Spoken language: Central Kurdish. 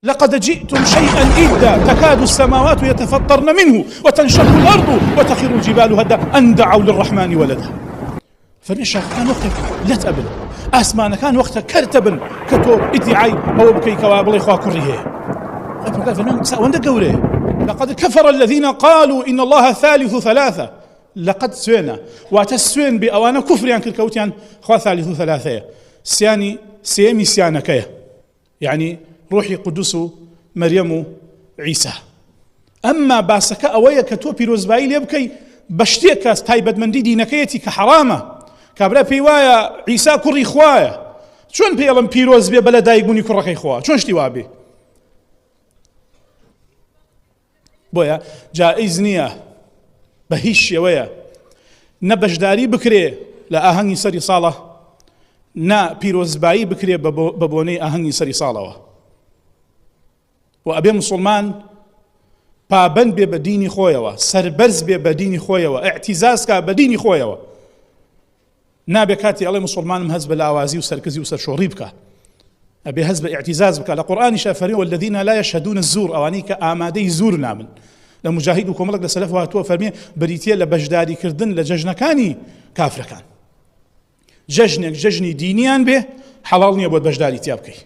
لقد جئتم شيئا إدا تكاد السماوات يتفطرن منه وتنشق الأرض وتخر الجبال هدا أن دعوا للرحمن ولدا. فنشا كان وقتك لا تقبل أسمان كان وقتك كرتبن كتو ادعي أو بكي كوابل إخوة كريه لقد كفر الذين قالوا إن الله ثالث ثلاثة. لقد سوينا واتسوين بأوانا كفر يعني كالكوتيان خوا ثالث ثلاثة سياني سيمي سيانكيه يعني روحي قدس مريم عيسى. أما باسك أويا كتو بيروزبايل يبكي بشتيك تايبد من دي نكيتي كحرامة كابرا بيوايا عيسى كري خوايا شون بيلم بيروز بي بلا دايقوني كركي خوا شون شتيوابي بويا جائز نية بهيش يويا نبشداري بكري لأهني سري صالة نا بيروزباي بكري ببوني أهني سري صالة وأبي مسلمان پابند بێ بە دینی خۆیەوە سەربەرز بێ بە دینی خۆیەوە اعتیزاز کا بە دینی خۆیەوە نابێ کاتی ئەڵێ مسلمانم هەز بە لاوازی و سەرکەزی و سەرشۆڕی بکە ئەبێ هەز بە اعتیزاز بکە لە قورئانیشا فەرمێ والذین لا يشهدون الزور ئەوانەی کە ئامادەی زور نابن لە مجاهید و کۆمەڵێک لە سەلەف هاتووە فەرمێ بریتیە لە بەشداریکردن لە جەژنەکانی کافرەکان جەژنێک جەژنی دینیان بێ حەڵاڵ نییە بۆت بەشداری تیا بکەی